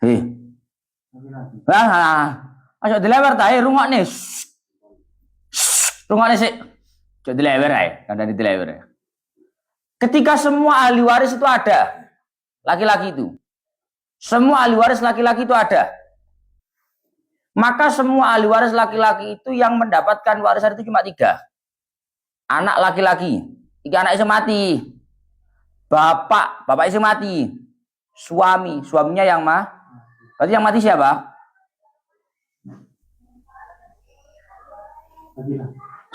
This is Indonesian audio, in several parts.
Heh. Ayo dilewer ta, rungokne. Rungokne sik. Aja dilewer ae, kandhane dilewer. Ketika semua ahli waris itu ada, laki-laki itu. Semua ahli waris laki-laki itu ada. Maka semua ahli waris laki-laki itu yang mendapatkan warisan itu cuma 3. Anak laki-laki, 3 anak itu mati. Bapak itu mati. Suaminya yang berarti yang mati siapa?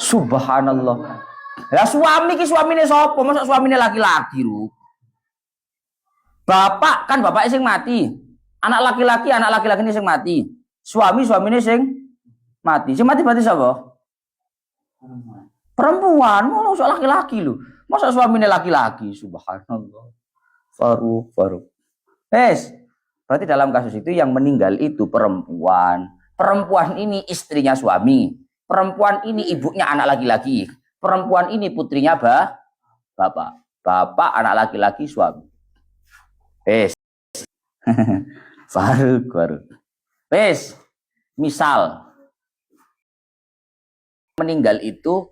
Subhanallah. Lah suamine sapa? Masa suamine laki-laki, Ru? Bapak kan bapak sing mati. Anak laki-laki ini sing mati. Suamine sing mati. Sing mati berarti siapa? Perempuan. Masa laki-laki lho. Masa suamine laki-laki? Subhanallah. Faruk. Berarti dalam kasus itu yang meninggal itu perempuan. Perempuan ini istrinya suami. Perempuan ini ibunya anak laki-laki. Perempuan ini putrinya bapak. Bapak anak laki-laki suami. Faruk. Misal meninggal itu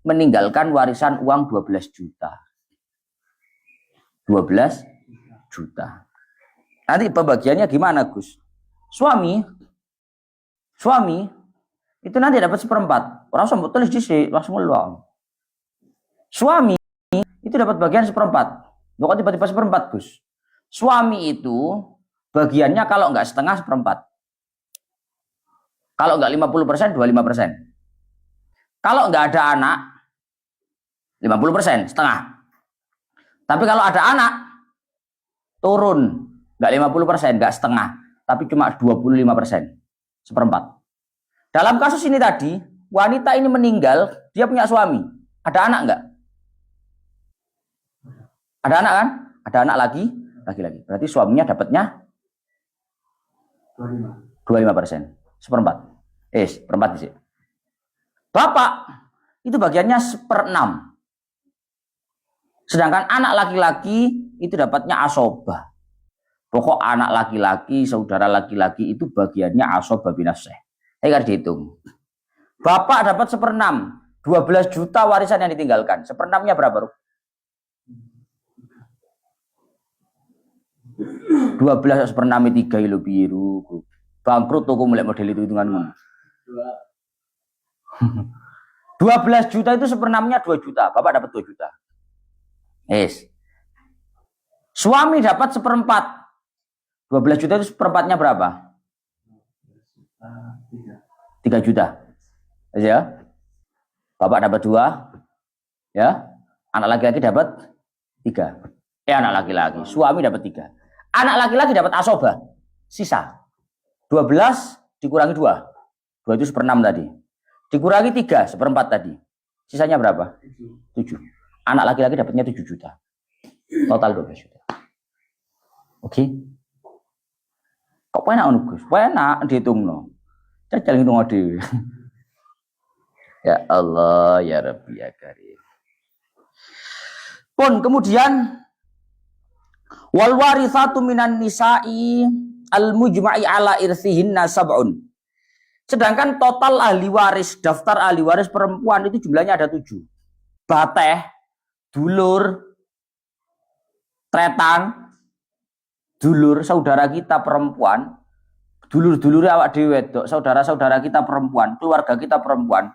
meninggalkan warisan uang 12 juta. 12 juta. Nanti pembagiannya gimana, Gus? Suami itu nanti dapat 1/4. Orang sempat tulis di sini langsung ngeluang. Suami itu dapat bagian 1/4. Bukan tiba-tiba 1/4, Gus. Suami itu bagiannya kalau enggak setengah 1/4. Kalau enggak 50%, 25%. Kalau enggak ada anak 50%, setengah. Tapi kalau ada anak turun, enggak 50%, enggak setengah, tapi cuma 25%, 1/4. Dalam kasus ini tadi, wanita ini meninggal, dia punya suami. Ada anak enggak? Ada anak kan? Ada anak laki-laki. Berarti suaminya dapatnya 25%, 1/4. 1/4 sih. Bapak itu bagiannya 1/6. Sedangkan anak laki-laki itu dapatnya asobah. Pokok anak laki-laki, saudara laki-laki itu bagiannya asobah binaseh. Ini harus dihitung. Bapak dapat 1/6, 12 juta warisan yang ditinggalkan. 1/6-nya berapa, Ruk? 12 1/6 3 kilo biru. Bangkrut toko mulai model itu hitunganmu. 12 juta itu 1/6-nya 2 juta. Bapak dapat 2 juta. Suami dapat 1/4. 12 juta itu 1/4-nya berapa? 3 juta. Ya. Bapak dapat 2. Ya. Anak laki-laki dapat 3. Anak laki-laki. Suami dapat 3. Anak laki-laki dapat asobah. Sisa 12 dikurangi 2. 2 itu 1/6 tadi. Dikurangi 3, 1/4 tadi. Sisanya berapa? 7. Anak laki-laki dapatnya 7 juta. Total 12 juta. Oke. Kok enak ngono, Gus? Enak dihitungno. Jajal ngitung dhewe. Ya Allah, ya Rabbi ya Karim. Pun kemudian wal warithatu minan nisa'i al mujma'i ala irsihinna sab'un. Sedangkan total ahli waris, daftar ahli waris perempuan itu jumlahnya ada 7. Bateh, dulur, tretang, dulur saudara kita perempuan, dulur-dulur awak dhewe wedok, saudara-saudara kita perempuan, keluarga kita perempuan.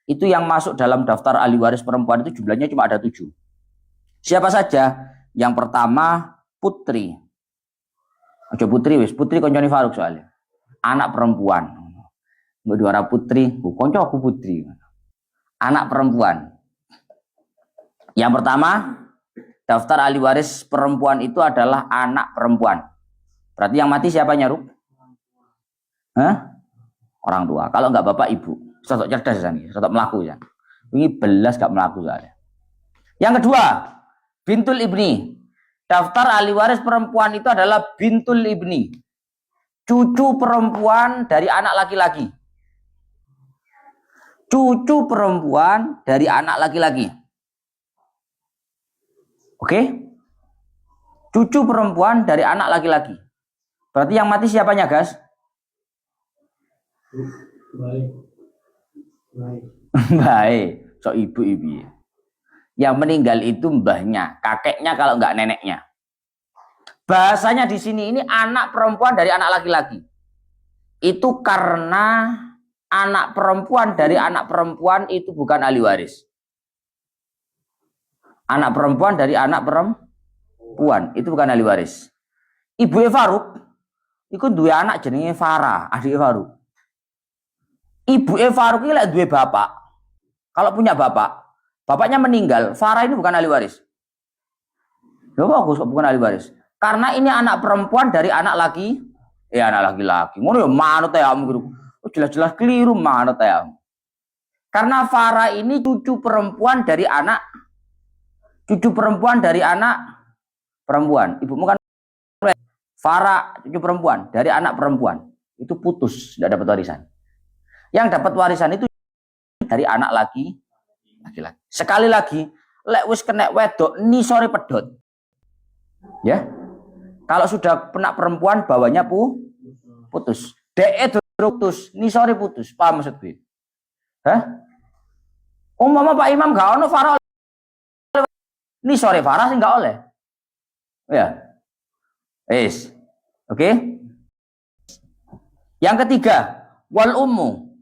Itu yang masuk dalam daftar ahli waris perempuan itu jumlahnya cuma ada 7. Siapa saja? Yang pertama putri. Ojo putri wis, putri koncone Faruk soalnya. Anak perempuan. Mbok dua putri, konco aku putri. Anak perempuan. Yang pertama, daftar ahli waris perempuan itu adalah anak perempuan. Berarti yang mati siapanya, Ruk? Orang tua. Kalau enggak bapak ibu. Sosok cerdas nih, sosok melaku ya. Ini belas gak melaku soalnya. Yang kedua, bintul ibni. Daftar ahli waris perempuan itu adalah bintul ibni. Cucu perempuan dari anak laki-laki. Cucu perempuan dari anak laki-laki. Oke? Cucu perempuan dari anak laki-laki. Berarti yang mati siapanya, Gas? Baik. So ibu-ibu. Yang meninggal itu mbahnya, kakeknya kalau enggak neneknya. Bahasanya di sini ini anak perempuan dari anak laki-laki. Itu karena anak perempuan dari anak perempuan itu bukan ahli waris. Anak perempuan dari anak perempuan itu bukan ahli waris. Ibu Faruk itu dua anak jenenge Farah, adik Faruk. Ibu Faruk ini lek duwe bapak. Kalau punya bapak, bapaknya meninggal, Farah ini bukan ahli waris. Loh bagus kok bukan ahli waris. Karena ini anak perempuan dari anak anak laki-laki. Ngono ya manut ya gitu. Oh, jelas-jelas keliru manut ya. Karena Farah ini cucu perempuan dari anak perempuan. Ibumu kan Farah cucu perempuan dari anak perempuan. Itu putus, tidak dapat warisan. Yang dapat warisan itu dari anak laki-laki. Sekali lagi, lek wis kena wedok ni sore pedot. Ya. Kalau sudah kena perempuan bawahnya putus. Dek putus, ni sore putus. Paham maksud gue? Hah? Umpama Pak Imam gak ono Farah ni sore Farah sih gak oleh. Ya. Oke. Okay? Yang ketiga, wal ummu.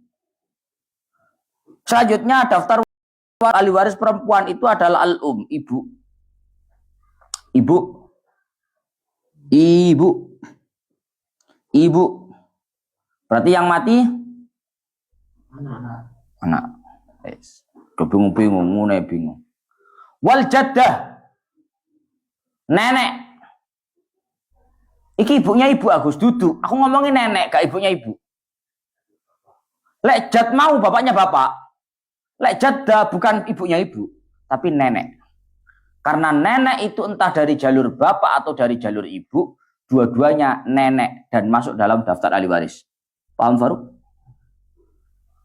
Selanjutnya daftar ahli waris perempuan itu adalah al-um, ibu. Berarti yang mati anak. Yes. Bingung. Wal jaddah. Nenek. Iki ibunya ibu Agus duduk. Aku ngomongin nenek, gak ibunya ibu. Lek jad mau bapaknya bapak. Lek jaddah bukan ibunya ibu, tapi nenek. Karena nenek itu entah dari jalur bapak atau dari jalur ibu, dua-duanya nenek dan masuk dalam daftar ahli waris. Paham Faruk?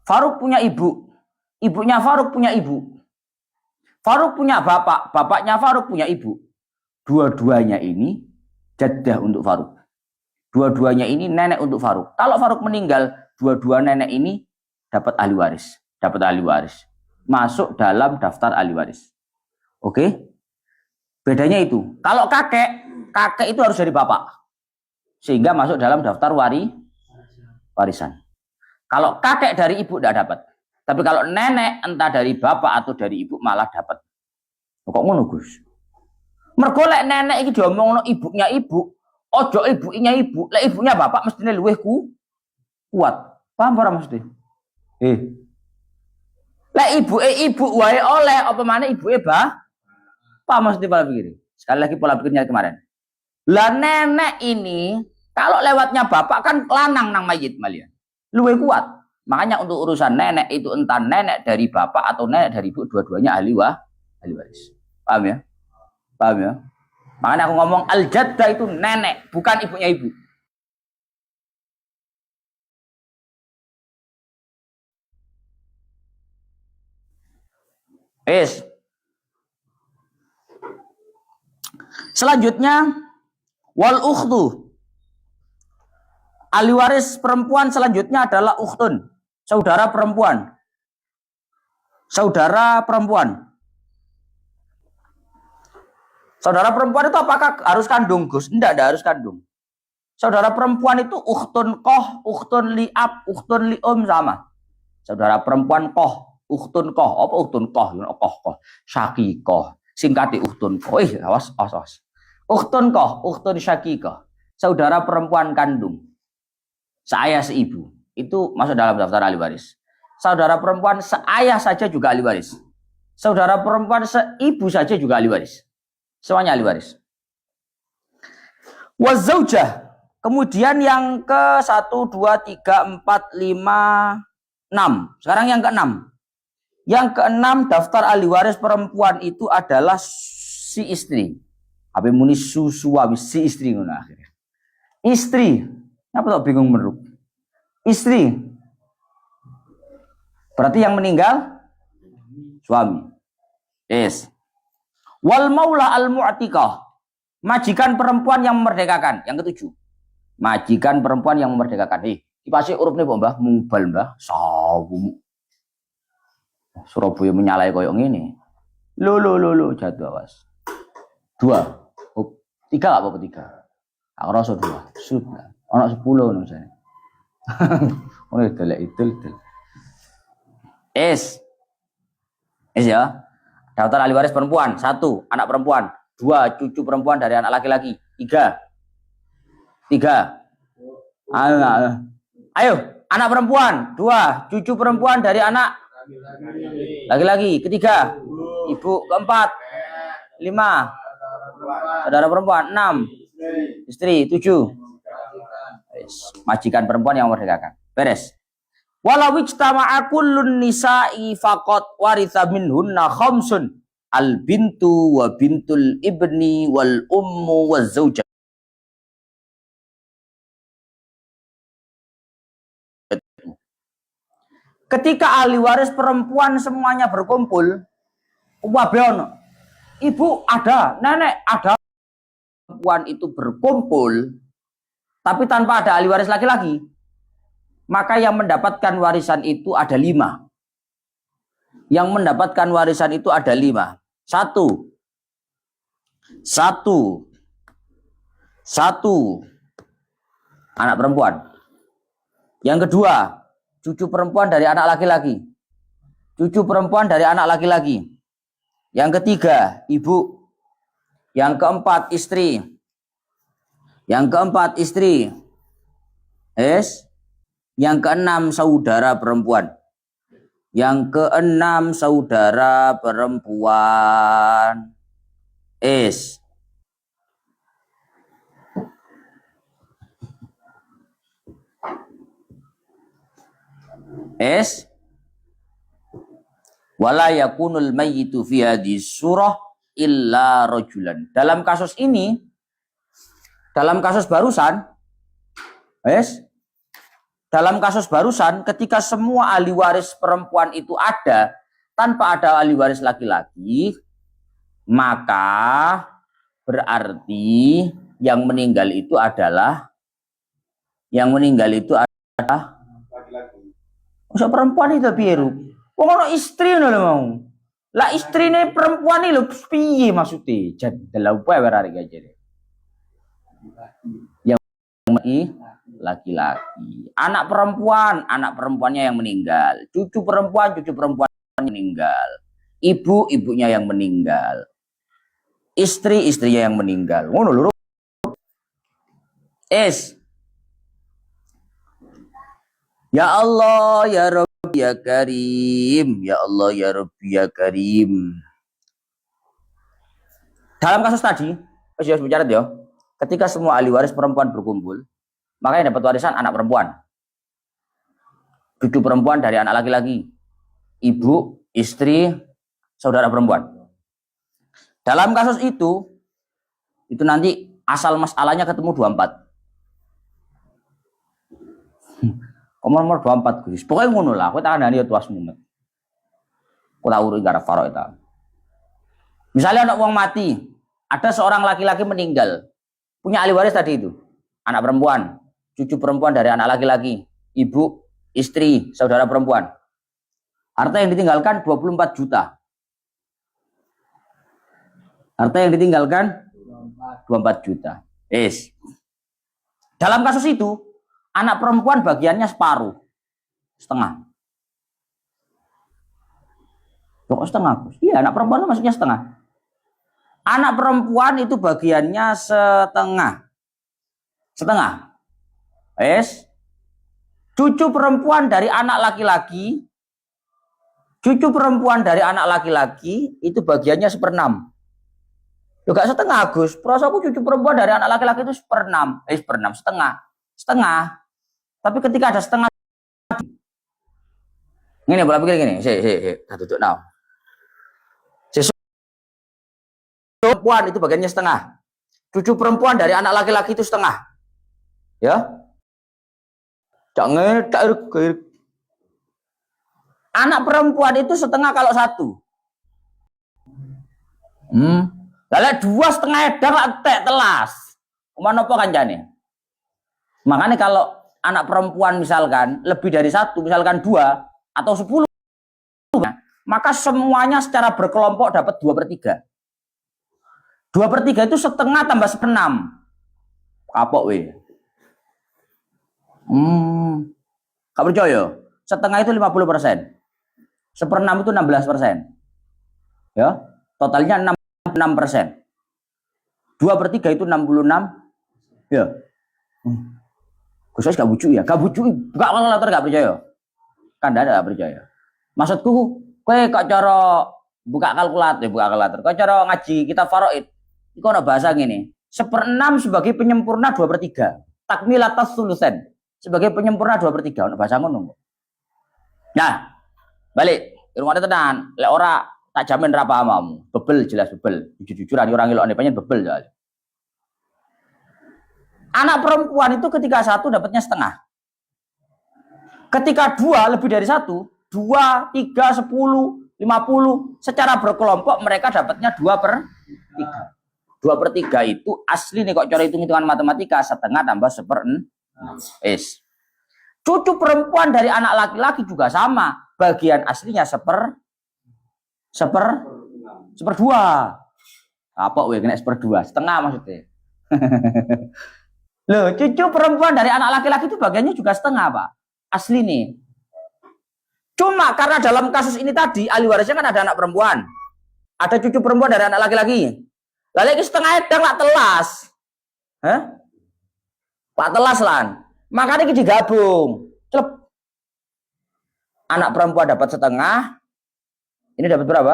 Faruk punya ibu, ibunya Faruk punya ibu. Faruk punya bapak, bapaknya Faruk punya ibu. Dua-duanya ini jaddah untuk Faruk. Dua-duanya ini nenek untuk Faruk. Kalau Faruk meninggal, dua-dua nenek ini dapat ahli waris. Masuk dalam daftar ahli waris. Oke? Bedanya itu. Kalau kakek itu harus dari bapak. Sehingga masuk dalam daftar warisan. Kalau kakek dari ibu tidak dapat. Tapi kalau nenek entah dari bapak atau dari ibu malah dapat. Kok ngono Gus? Mergo lek nenek iki diomongno ibunya ibu, ojo ibunya ibu, lek ibunya bapak mestine luwih kuat. Paham ora mesti? Lek ibu wae oleh apa maneh ibuke paham mesti pola pikir. Sekali lagi pola pikirnya kemarin. Lah nenek ini kalau lewatnya bapak kan lanang nang mayit malian. Luwih kuat. Makanya untuk urusan nenek itu entah nenek dari bapak atau nenek dari ibu, dua-duanya ahli waris. Paham ya? Makanya aku ngomong al-jaddah itu nenek, bukan ibunya ibu. Selanjutnya wal ukhtu. Ahli waris perempuan selanjutnya adalah ukhtun, saudara perempuan. Saudara perempuan itu apakah harus kandung, Gus? Tidak harus kandung. Saudara perempuan itu ukhtun koh, ukhtun liab, ukhtun lium sama. Saudara perempuan koh, ukhtun koh. Apa ukhtun koh? Koh. Syakikoh. Singkati ukhtun koh. Awas. Ukhtun koh, ukhtun syakikoh. Saudara perempuan kandung. Seayah seibu. Itu masuk dalam daftar ahli waris. Saudara perempuan seayah saja juga ahli waris. Saudara perempuan seibu saja juga ahli waris. Semuanya ahli waris. Wazaujah. Kemudian yang ke 1, 2, 3, 4, 5, 6. Sekarang yang ke-6. Yang ke-6 daftar ahli waris perempuan itu adalah si istri. Apa muni suami si istri ngono akhirnya. Istri. Apa tak bingung meruk? Istri. Berarti yang meninggal suami. Yes. Wal maula al mu'tiqah. Majikan perempuan yang memerdekakan. Yang ke-7. Majikan perempuan yang memerdekakan. Pasti urupnya mbah mubal mbah. Sawu. Surabaya menyalai koyong ini. Lo jatuh awas. 2. Oh, 3 apa 3? Aku rasa 2. Sudah. Ono 10 ngono jane. Oh itu. Es ya. Daftar ahli waris perempuan. 1. Anak perempuan. 2. Cucu perempuan dari anak laki-laki. 3. Ayo. Anak perempuan. 2. Cucu perempuan dari anak laki-laki. Ketiga. Ibu. Keempat. 5. Saudara perempuan. 6. Istri. 7. Majikan perempuan yang memerdekakan. Beres. Walau ijtama'a kullun nisa'i faqat waritha minhunna khamsun al bintu wa bintul ibni wal ummu wa zawjah. Ketika ahli waris perempuan semuanya berkumpul, wabeon, ibu ada, nenek ada, perempuan itu berkumpul, tapi tanpa ada ahli waris laki-laki, maka yang mendapatkan warisan itu ada 5. Yang mendapatkan warisan itu ada 5. 1. Anak perempuan. Yang kedua, cucu perempuan dari anak laki-laki. Cucu perempuan dari anak laki-laki. Yang ketiga, ibu. Yang keempat, istri. Yang keenam, saudara perempuan. Wala yakunul mayyitu fi hadhihi surah illa rajulan. Dalam kasus barusan, ketika semua ahli waris perempuan itu ada, tanpa ada ahli waris laki-laki, maka berarti yang meninggal itu adalah laki-laki. Masa perempuan itu biru? Ono istri lho mau. Lah istrine perempuan iki lho piye maksude? Jadalah apa arek gajere. Yang laki-laki. Anak perempuannya yang meninggal. Cucu perempuan meninggal. Ibunya yang meninggal. Istrinya yang meninggal. Ngono lho. Ya Allah ya Rabb ya Karim. Ya Allah ya Rabb ya Karim. Dalam kasus tadi, harus bicara ya. Ketika semua ahli waris perempuan berkumpul, maka yang dapat warisan anak perempuan. Cucu perempuan dari anak laki-laki. Ibu, istri, saudara perempuan. Dalam kasus itu nanti asal masalahnya ketemu 24. Nomor 24 Gus. Pokoknya ngono lah, kowe tak andani ya tuas mumet. Kowe tak urus gara faro eta. Misalnya anak uang mati, ada seorang laki-laki meninggal. Punya ahli waris tadi itu. Anak perempuan, cucu perempuan dari anak laki-laki, ibu, istri, saudara perempuan. Harta yang ditinggalkan 24 juta. Dalam kasus itu, anak perempuan bagiannya setengah. Kok setengah? Iya, anak perempuan maksudnya setengah. Anak perempuan itu bagiannya setengah. Cucu perempuan dari anak laki-laki itu bagiannya 1/6. Loh, gak setengah Gus. Perasaanku cucu perempuan dari anak laki-laki itu 1/6. Setengah. Tapi ketika ada setengah, ini boleh pikir gini, tutup now. Perempuan itu bagiannya setengah. Cucu perempuan dari anak laki-laki itu setengah. Ya. Anak perempuan itu setengah kalau 1. Lalu 2 setengah edang lah tek telas. Kuman apa kancane? Makanya kalau anak perempuan misalkan lebih dari 1, misalkan 2 atau 10, maka semuanya secara berkelompok dapat 2/3. 2/3 itu setengah tambah 1/6. Kapok weh. Gak percaya? Setengah itu 50%. 1/6 itu 16%. Ya, totalnya 66%. 2/3 itu 66. Ya. Gus gak bucu ya? Gak bucu, gak kalkulator gak percaya. Kan ada gak percaya. Maksudku, kowe kok cara buka kalkulator, kok cara ngaji kita faraid. Iku ana bahasa ngene. 1/6 sebagai penyempurna 2/3. Takmilatas sulusen. Sebagai penyempurna 2/3. Ana bahasa ngono. Nah, balik. Irungane tenan. Lek ora tak jamin ra pahammu. Bebel jelas bebel. Jujur-jujuran orang ngelokne penyen bebel soalnya. Anak perempuan itu ketika 1 dapatnya setengah. Ketika 2 lebih dari 1, 2, 3, 10, 50 secara berkelompok mereka dapatnya 2/3. 2/3 itu asli nih kok cara hitung-hitungan matematika setengah tambah 1/6. Cucu perempuan dari anak laki-laki juga sama. Bagian aslinya 1/2. Apa weh kena 1/2? Setengah maksudnya. Loh, cucu perempuan dari anak laki-laki itu bagiannya juga setengah, Pak. Asli nih. Cuma karena dalam kasus ini tadi, ahli warisnya kan ada anak perempuan. Ada cucu perempuan dari anak laki-laki. Lalu ini setengah edang lah telas. Hah? Pak telas lan. Makanya ini digabung. Celep. Anak perempuan dapat setengah. Ini dapat berapa?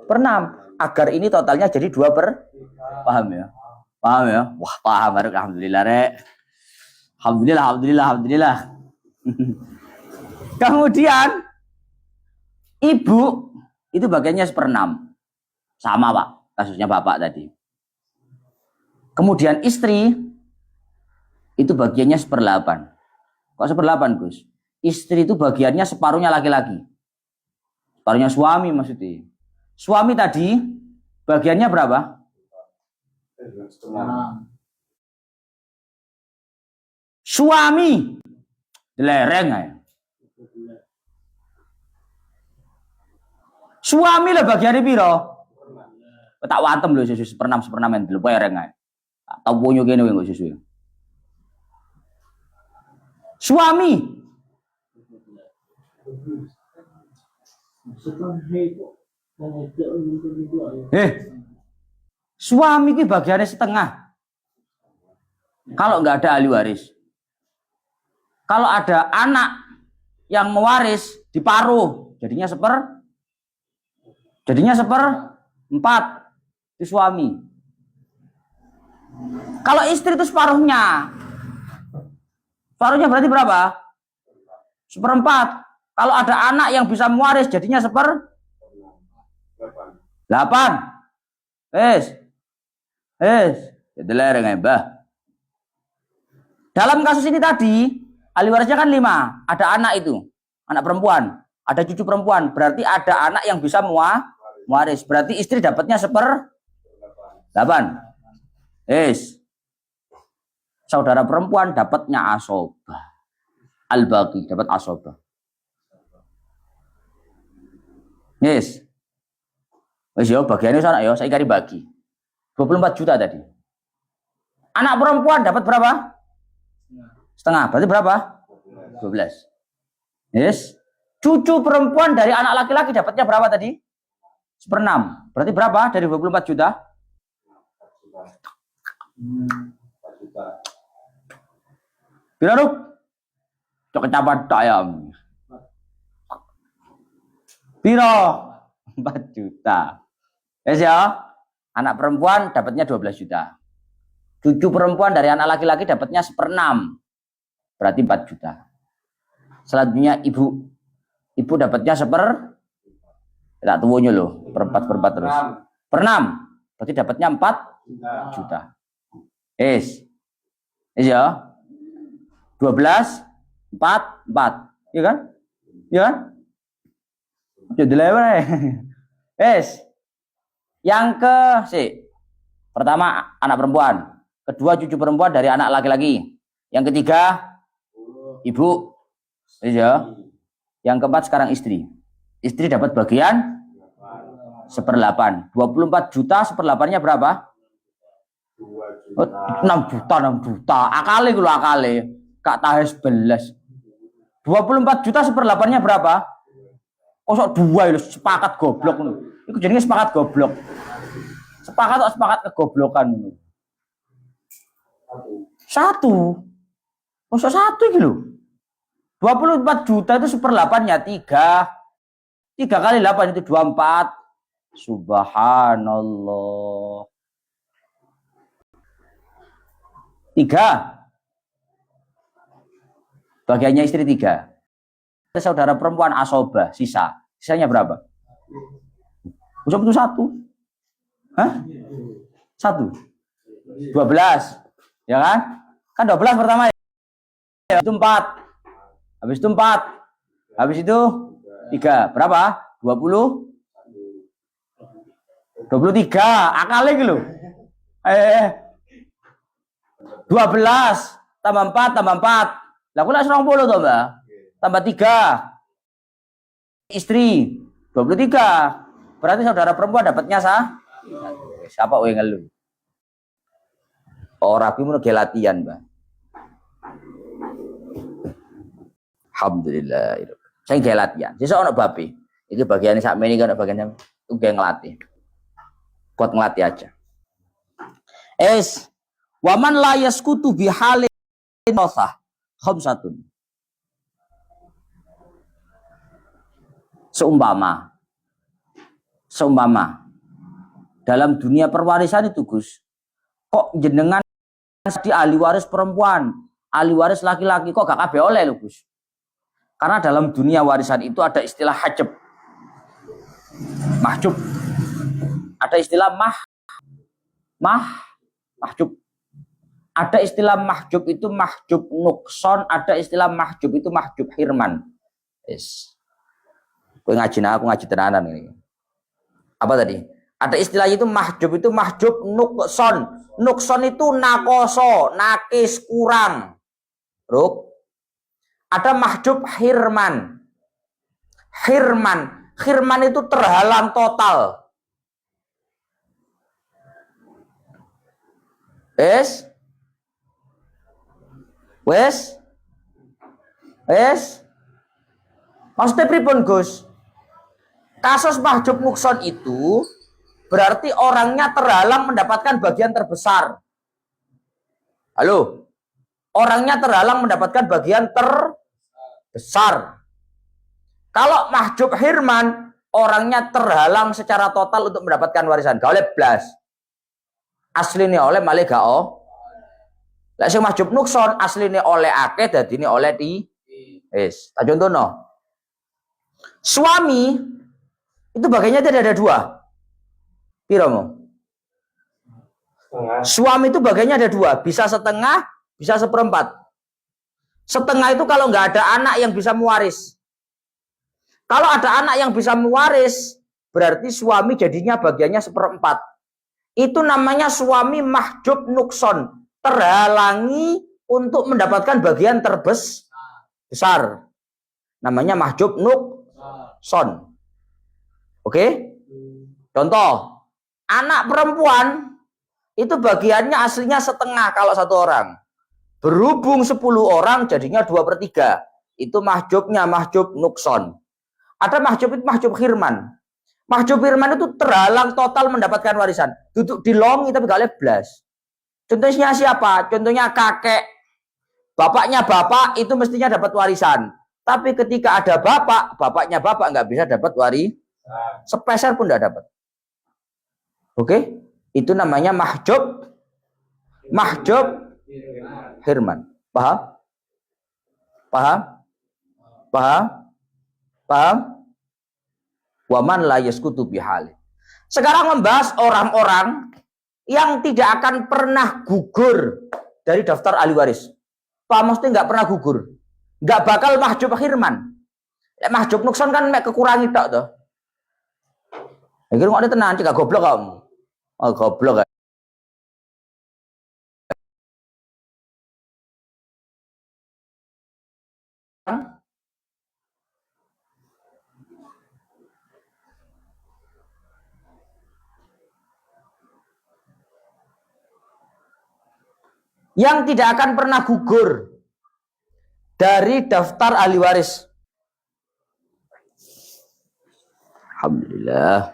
1/6. Agar ini totalnya jadi 2 per. Paham ya? Paham ya? Wah, paham. Alhamdulillah, Rek. Alhamdulillah. Kemudian ibu itu bagiannya 1/6. Sama, Pak. Kasusnya Bapak tadi. Kemudian istri itu bagiannya 1/8. Kok 1/8, Gus? Istri itu bagiannya separuhnya laki-laki. Separuhnya suami maksudnya. Suami tadi bagiannya berapa? Suami lereng ya. Suami lah bagiannya piro? Tak wantem lho susu 1/6 men lho lereng ae. Tak tahu kene kok susu. Suami suami itu bagiannya setengah. Kalau nggak ada ahli waris. Kalau ada anak yang mewaris diparuh, jadinya 1/4 itu suami. Kalau istri itu separuhnya. Separuhnya berarti berapa? 1/4. Kalau ada anak yang bisa mewaris jadinya 1/8. Jadi lereng ya, Mbah. Dalam kasus ini tadi, ahli warisnya kan 5. Ada anak itu, anak perempuan. Ada cucu perempuan. Berarti ada anak yang bisa mewaris. Berarti istri dapatnya 1/8. Saudara perempuan dapatnya asobah. Al-baqi dapat asobah. Wis yo bagiannya sana yo, saya kari bagi. 24 juta tadi. Anak perempuan dapat berapa? Setengah. Berarti berapa? 12. Cucu perempuan dari anak laki-laki dapatnya berapa tadi? 1/6. Berarti berapa dari 24 juta? 4 juta. Pira, Ruk? Cok kecapat ayam. Piro? 4 juta. Ya. Anak perempuan dapatnya 12 juta. Cucu perempuan dari anak laki-laki dapatnya 1/6. Berarti 4 juta. Selanjutnya ibu dapatnya tak tuanya loh, 1/4 terus. 1/6. Berarti dapatnya 4 juta. Ya. 12 4. Iya kan? Iya kan? Jadi lewat. Yang pertama anak perempuan, kedua cucu perempuan dari anak laki-laki, Yang ketiga ibu. Ya. Yang keempat sekarang istri. Istri dapat bagian 1/8. 24 juta 1/8-nya berapa? 6 juta, 6 juta. Akali kalau akali. Kak tahes belas. 24 juta 1/8-nya berapa? Kosok dua itu sepakat goblok. Itu jadinya sepakat goblok. Sepakat atau sepakat kegoblokan. Satu. Kosok satu gitu. 24 juta itu 1/8-nya 3. 3 kali 8 itu 24. Subhanallah. 3. Bagiannya istri 3. Saudara perempuan asoba, sisanya berapa? Usah itu 1. Hah? 1. 12. Ya kan? Kan 12 pertama ya. Itu 4. Habis itu 4. Habis itu 3. Berapa? 20. 23. Akalnya gitu. 12 tambah 4 tambah 4. Lah aku nak 20 toh, Mbak. Tambah 3. Istri 23. Berarti saudara perempuan dapatnya siapa yang ngeluh? Orang aku mau latihan, Mbak. Alhamdulillah. Saya gak latihan. Sesuk ono babi. Itu bagian sakmene kan bagian itu gak ngelatih. Kuat ngelatih aja. Waman la yaskutu bihalin nosah khamsatun. Seumpama dalam dunia perwarisan itu Gus, kok jenengan di ahli waris perempuan, ahli waris laki-laki kok gak kabeh oleh lho Gus. Karena dalam dunia warisan itu ada istilah hajab, mahjub, ada istilah mahjub, ada istilah mahjub itu mahjub nukson, ada istilah mahjub itu mahjub hirman. Aku ngaji tenanan ini. Apa tadi? Ada istilah itu mahjub nukson. Nukson itu nakoso, nakis, kurang. Ada mahjub hirman. Hirman itu terhalang total. Maksudnya pripun Gus? Kasus mahjub nukson itu berarti orangnya terhalang mendapatkan bagian terbesar. Halo? Orangnya terhalang mendapatkan bagian terbesar. Kalau mahjub hirman, orangnya terhalang secara total untuk mendapatkan warisan. Gak oleh blas. Aslinya oleh malih gak oh. Lah sing mahjub nukson aslinya oleh akeh dadine oleh tak contohno. Suami itu bagiannya tidak ada 2. Piro mo? Suami itu bagiannya ada 2, bisa setengah, bisa 1/4. Setengah itu kalau nggak ada anak yang bisa mewaris. Kalau ada anak yang bisa mewaris, berarti suami jadinya bagiannya 1/4. Itu namanya suami mahjub nukson, terhalangi untuk mendapatkan bagian terbesar. Namanya mahjub nukson. Oke? Contoh, anak perempuan itu bagiannya aslinya setengah kalau 1 orang. Berhubung 10 orang jadinya 2/3. Itu mahjubnya mahjub nukson. Ada mahjub itu mahjub hirman. Mahjub hirman itu terhalang total mendapatkan warisan. Duduk dilongi tapi gak leblas. Contohnya siapa? Contohnya kakek. Bapaknya bapak itu mestinya dapat warisan. Tapi ketika ada bapaknya bapak nggak bisa dapat sepeser pun nggak dapat. Oke? Itu namanya mahjub hirman. Paham? Waman la yaskutu bihali. Sekarang membahas orang-orang yang tidak akan pernah gugur dari daftar ahli waris. Paham, mesti nggak pernah gugur. Nggak bakal mahjub hirman. Mahjub nukson kan kekurangi tok toh. Akhirnya kok ada tenan cek goblok kamu. Oh goblok. yang tidak akan pernah gugur dari daftar ahli waris. Alhamdulillah.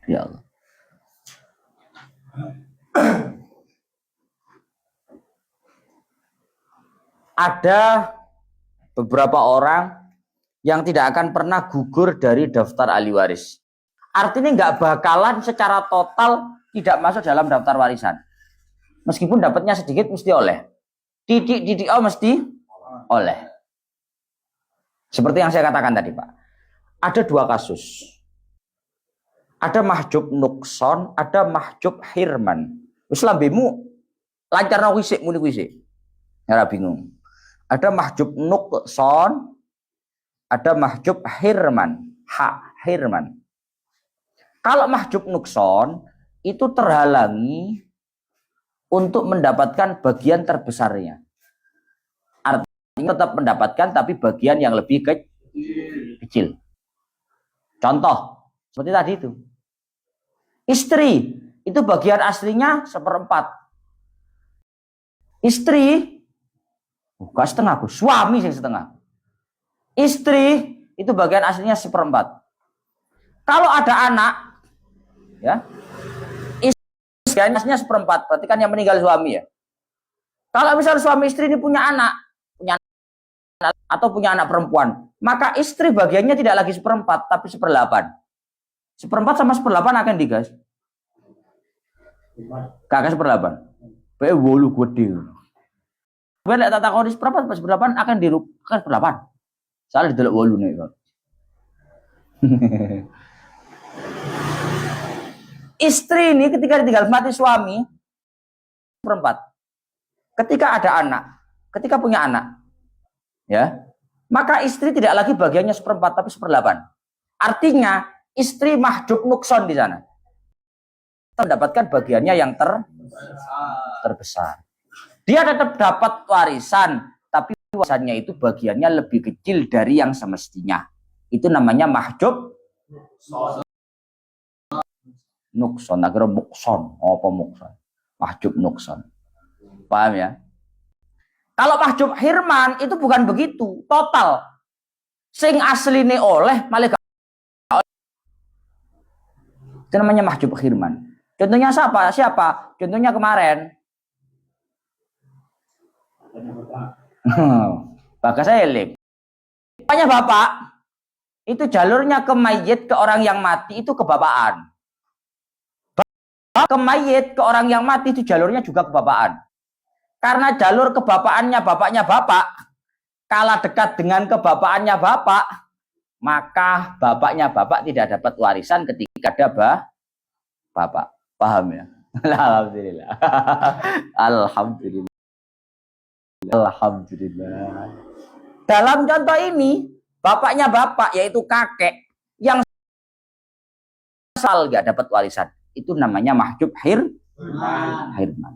Ya Allah. Ada beberapa orang yang tidak akan pernah gugur dari daftar ahli waris. Artinya nggak bakalan secara total tidak masuk dalam daftar warisan. Meskipun dapatnya sedikit mesti oleh. Titik mesti oleh. Seperti yang saya katakan tadi, Pak. Ada dua kasus. Ada mahjub nukson, ada mahjub hirman. Wis lambemu lancar no wisik muni wisik. Ora bingung. Ada mahjub nukson, ada mahjub hirman. Hirman. Kalau mahjub nukson itu terhalangi untuk mendapatkan bagian terbesarnya. Artinya tetap mendapatkan tapi bagian yang lebih kecil. Contoh seperti tadi itu. Istri itu bagian aslinya 1/4. Istri bukan setengah, suami sih setengah. Istri itu bagian aslinya 1/4. Kalau ada anak, ya, istri aslinya 1/4. Berarti kan yang meninggal suami ya. Kalau misal suami istri ini punya anak atau punya anak perempuan, maka istri bagiannya tidak lagi 1/4 tapi 1/8. 1/4 sama 1/8 akan digas. Kakak 1/8. Bae 8 gede. Bae nek tak takoni 1/4 pas 1/8 akan diruk kan 1/8. Soalnya didelok 8 nek. Istri ini ketika ditinggal mati suami 1/4. Ketika ada anak, ketika punya anak, ya, maka istri tidak lagi bagiannya 1/4 tapi 1/8. Artinya istri mahjub nukson di sana. Mendapatkan bagiannya yang terbesar. Dia tetap dapat warisan, tapi warisannya itu bagiannya lebih kecil dari yang semestinya. Itu namanya mahjub nukson. Akhirnya mukson. Apa mukson? Mahjub nukson. Paham ya? Kalau mahjub hirman itu bukan begitu. Total. Sing asline oleh malah itu namanya mahjub hirman. Contohnya siapa? Contohnya kemarin. Bagas Elik. Bapaknya bapak. Itu jalurnya ke mayit ke orang yang mati itu kebapaan. Ke mayit ke orang yang mati itu jalurnya juga kebapaan. Karena jalur kebapaannya bapaknya bapak kalah dekat dengan kebapaannya bapak, maka bapaknya bapak tidak dapat warisan ketika ada bapak. Paham ya? Alhamdulillah. Alhamdulillah. Alhamdulillah. Dalam contoh ini, bapaknya bapak yaitu kakek yang asal gak dapat warisan. Itu namanya mahjub hirman.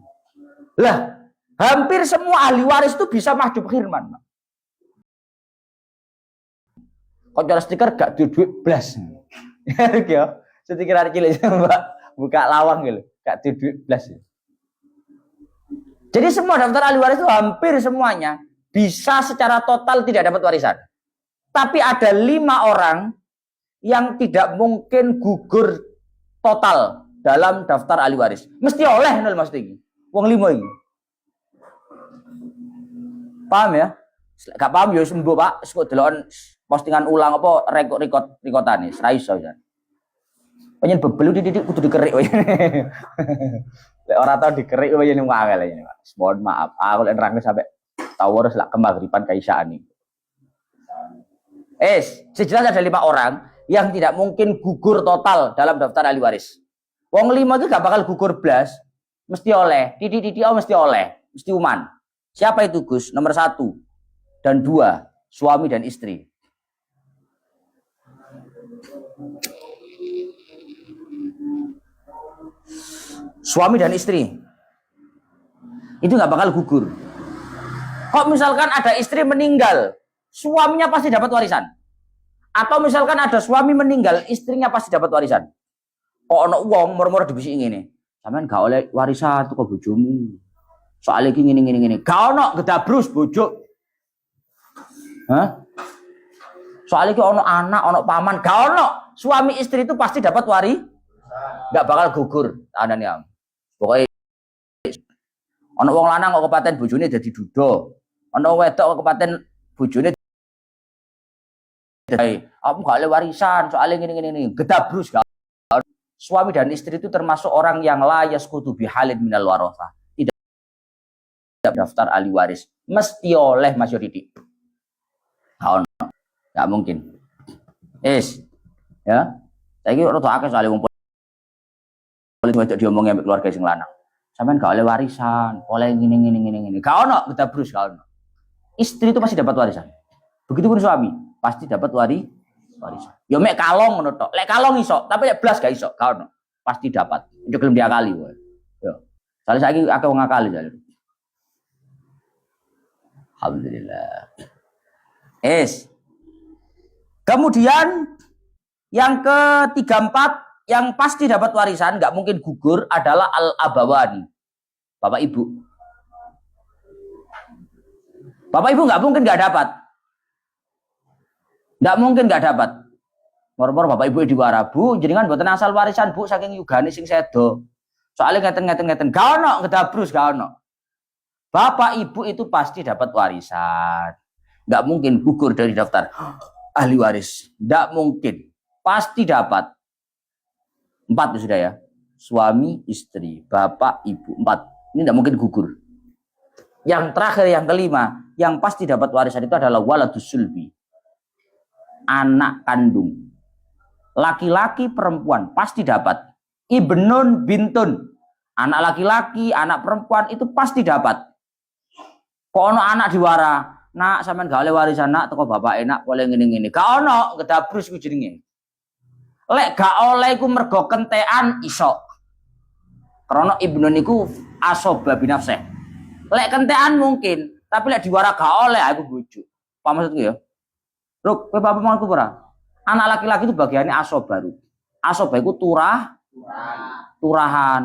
Lah, hampir semua ahli waris itu bisa mahjub hirman. Kok cara stiker gak duit blas. Ya, stiker hari cilik Mbak buka lawang gitu, gak duit blas. Jadi semua daftar ahli waris itu hampir semuanya bisa secara total tidak dapat warisan. Tapi ada 5 orang yang tidak mungkin gugur total dalam daftar ahli waris. Mesti oleh nol Mas Tinggi. Wong 5 ini. Paham ya? Gak paham ya sembuh Pak. Sekut deloken postingan ulang apa rekodane, ra iso ya. Penyen bebelu dididik kudu dikerik. Lek ora tau dikerik wae yen angel ya. Mohon maaf. Aku lek nerangke sampai tau harus lak kemagriban kaisaan ini. Sejelas ada 5 orang yang tidak mungkin gugur total dalam daftar ahli waris. Wong 5 itu gak bakal gugur blas, mesti oleh. Titik mesti oleh, mesti uman. Siapa itu Gus? Nomor 1 dan 2, suami dan istri. Suami dan istri itu nggak bakal gugur. Kok misalkan ada istri meninggal, suaminya pasti dapat warisan. Atau misalkan ada suami meninggal, istrinya pasti dapat warisan. Kok ono wong murmur dibisik ngene. Sampeyan gak oleh warisan tuh kok bojomu. Soale iki ngene. Gak ono gedabrus bojo. Hah? Soale iki ono anak, ono paman, gak ono. Suami istri itu pasti dapat gak bakal gugur. Andane am. Pokoke ono wong lanang kok kepaten bojone dadi duda. Ono wedok kok kepaten bojone dadi aku gak oleh warisan soale ngene. Gedabrus gak. Suami dan istri itu termasuk orang yang la yasqutu bihalin minal warasah. Tidak daftar ahli waris. Mesti oleh mayoriti. Gak mungkin. Ya. Saiki ora tau akeh soal wong politik diomongin ambek keluarga sing lanang. Sampeyan gak oleh warisan, oleh ngene. Gak ono gedabrus gak ono. Istri itu pasti dapat warisan. Begitupun suami, pasti dapat warisan. Ya mek kalong ngono tok. Lek kalong iso, tapi lek blas gak iso, gak ono. Pasti dapat. Itu gelem diakali wae. Yo. Soale saiki akeh wong ngakali jare. Alhamdulillah. Kemudian yang ke-34 yang pasti dapat warisan, nggak mungkin gugur adalah al-abawani. Bapak Ibu. Bapak Ibu nggak mungkin nggak dapat. Nggak mungkin nggak dapat. Mor-mor Bapak Ibu diwara, Bu, jenengan mboten asal warisan, Bu, saking yugane sing sedo. Soalnya ngeten. Gak ono ngedabrus, gak ono. Bapak Ibu itu pasti dapat warisan. Nggak mungkin gugur dari daftar ahli waris. Nggak mungkin. Pasti dapat. 4 sudah ya. Suami, istri, bapak, ibu. 4. Ini nggak mungkin gugur. Yang terakhir, yang kelima, yang pasti dapat warisan itu adalah waladus sulbi. Anak kandung. Laki-laki, perempuan pasti dapat. Ibnun bintun. Anak laki-laki, anak perempuan itu pasti dapat. Kok ono anak diwara, nak sampean gak oleh warisan nak teko bapak enak boleh ngene. Gak ono, gedabrus ku jenenge. Lek gak oleh iku mergo kentekan iso. Karena ibnun niku asoba binafsih. Lek kentekan mungkin, tapi lek diwara gak oleh aku bojo. Apa maksudku ya? Ruk, kowe bapak mau ora? Anak laki-laki itu bagiannya asoba, Ruk. Asoba iku turahan.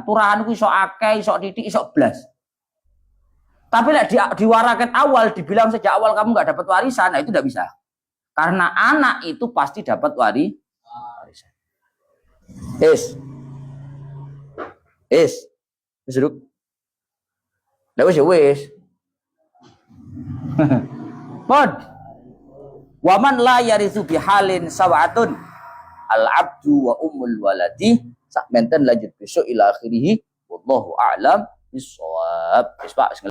Turahan iku iso akeh, iso titik, iso blas. Tapi lek diwarakan awal, dibilang sejak awal kamu nggak dapat warisan, nah itu tidak bisa. Karena anak itu pasti dapat warisan. Wis Ruk. Lah wis. Pod. Waman la yarithu bihalin sawatun al-abdu wa ummul waladi sak menten lanjut besok ila akhirih wallahu a'lam bissawab. Wis Pak